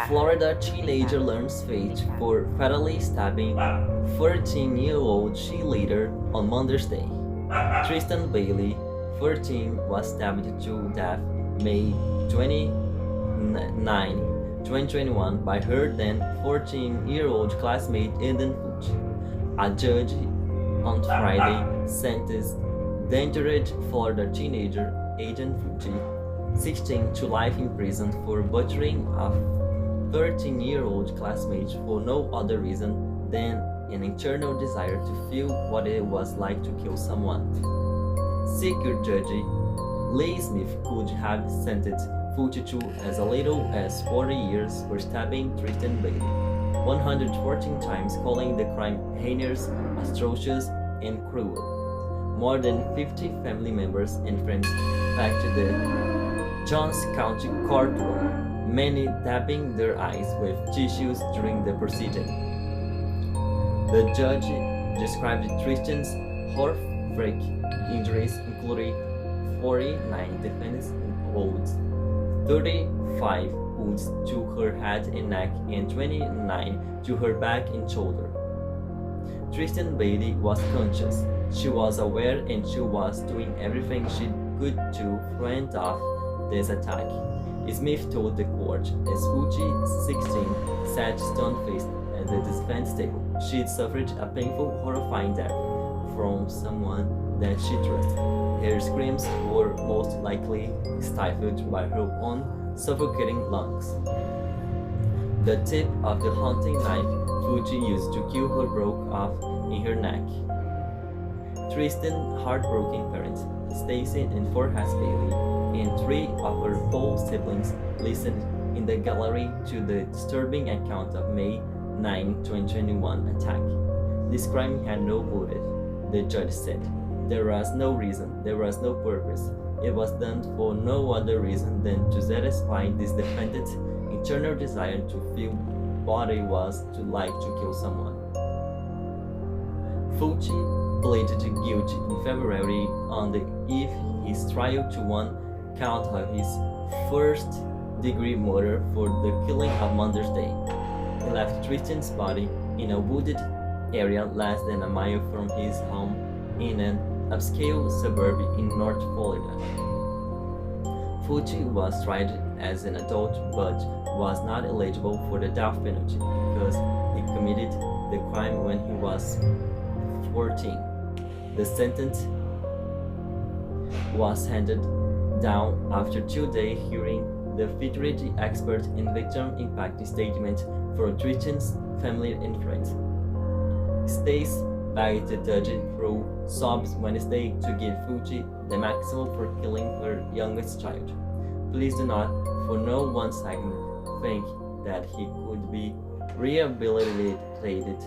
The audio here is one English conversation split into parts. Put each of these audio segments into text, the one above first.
Florida teenager learns fate for fatally stabbing 14-year-old cheerleader on Mother's Day. Tristyn Bailey, 14, was stabbed to death May 29, 2021 by her then 14-year-old classmate Aiden Fucci. A judge on Friday sentenced the injured Florida teenager Aiden Fucci, 16, to life in prison for butchering a 13-year-old classmate for no other reason than an internal desire to feel what it was like to kill someone. Circuit Judge Lee Smith could have sentenced Fucci to as little as 40 years for stabbing Tristyn Bailey 114 times, calling the crime heinous, atrocious, and cruel. More than 50 family members and friends packed the Johnson County courtroom, many dabbing their eyes with tissues during the proceeding. The judge described Tristyn's horrific injuries, including 49 defense wounds, 35 wounds to her head and neck, and 29 to her back and shoulder. Tristyn Bailey was conscious. She was aware and she was doing everything she could to fend off this attack. Smith told the court as Fucci, 16, sat stone-faced at the defense table. She had suffered a painful, horrifying death from someone that she trusted. Her screams were most likely stifled by her own suffocating lungs. The tip of the hunting knife Fucci used to kill her broke off in her neck. Tristyn's heartbroken parents, Stacy and Forrest Bailey, and 3 of her full siblings listened in the gallery to the disturbing account of May 9, 2021 attack. This crime had no motive, the judge said. There was no reason, there was no purpose. It was done for no other reason than to satisfy this defendant's internal desire to feel what it was to like to kill someone. Fucci pleaded guilty in February on the eve his trial to one count of his first-degree murder for the killing of Mother's Day. He left Tristyn's body in a wooded area less than a mile from his home in an upscale suburb in North Florida. Fucci was tried as an adult but was not eligible for the death penalty because he committed the crime when he was 14. The sentence was handed down after 2-day hearing. The featured expert and victim impact statement for Tristyn's family and friends. Stace begged the judge through sobs Wednesday to give Fucci the maximum for killing her youngest child. Please do not, for no 1 second, think that he could be rehabilitated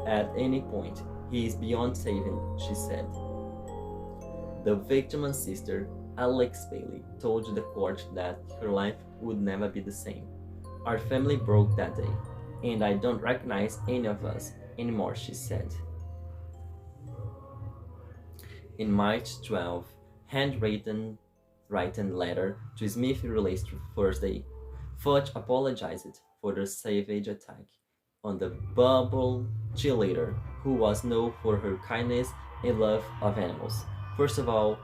at any point. He is beyond saving, she said. The victim's sister, Alex Bailey, told the court that her life would never be the same. Our family broke that day, and I don't recognize any of us anymore, she said. In March 12, handwritten letter to Smith released Thursday, Fucci apologized for the savage attack on the bubble cheerleader who was known for her kindness and love of animals. First of all,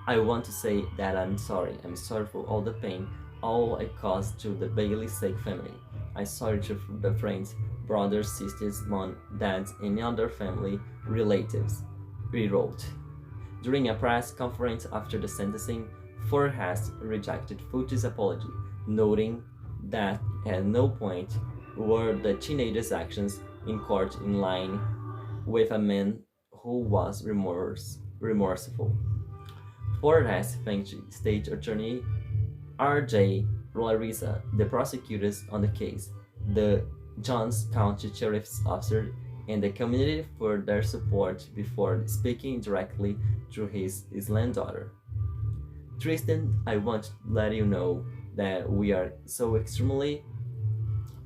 I want to say that I'm sorry. I'm sorry for all the pain, all I caused to the Bailey Sake family. I'm sorry to the friends, brothers, sisters, mom, dads, and other family relatives, he wrote. During a press conference after the sentencing, Forrest rejected Fucci's apology, noting that at no point were the teenager's actions in court in line with a man who was remorseful. Forrest thanked State Attorney R.J. Larissa, the prosecutors on the case, the Johnson County Sheriff's Officer, and the community for their support before speaking directly to his Island daughter. Tristyn, I want to let you know that we are so extremely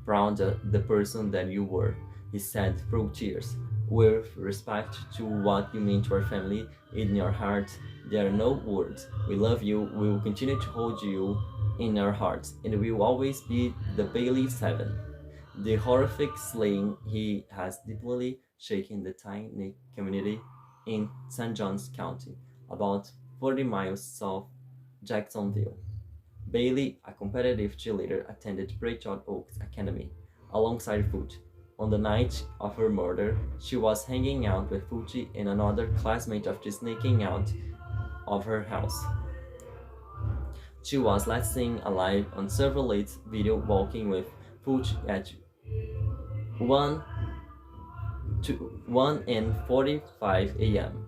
proud of the person that you were, he said through tears. With respect to what you mean to our family, in your heart, there are no words. We love you. We will continue to hold you in our hearts and will always be the Bailey 7. The horrific slaying he has deeply shaken the tiny community in St. Johns County, about 40 miles south Jacksonville. Bailey, a competitive cheerleader, attended Breakout Oaks Academy alongside Fucci. On the night of her murder, she was hanging out with Fucci and another classmate after sneaking out of her house. She was last seen alive on several late video walking with Fucci at 1 to 1 and 45 a.m.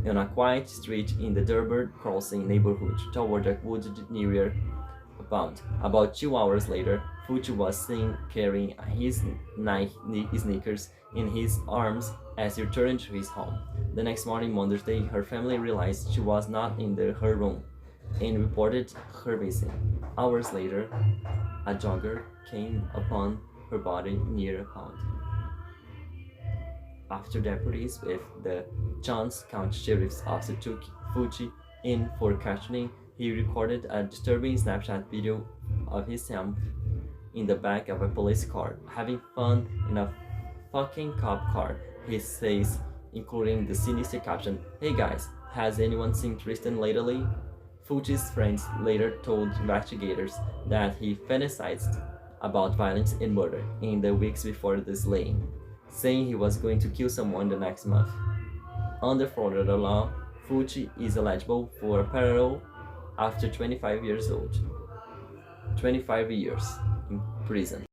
on a quiet street in the Durbar Crossing neighborhood toward a wooded area. About 2 hours later, Fucci was seen carrying his sneakers in his arms as he returned to his home. The next morning, Monday, her family realized she was not in her room and reported her missing. Hours later, a jogger came upon her body near a pond. After deputies with the Johns County Sheriff's Office took Fucci in for questioning, he recorded a disturbing Snapchat video of himself in the back of a police car, having fun in a fucking cop car, he says, including the sinister caption, "Hey guys, has anyone seen Tristyn lately?" Fucci's friends later told investigators that he fantasized about violence and murder in the weeks before the slaying, saying he was going to kill someone the next month. Under Florida law, Fucci is eligible for parole after 25 years in prison.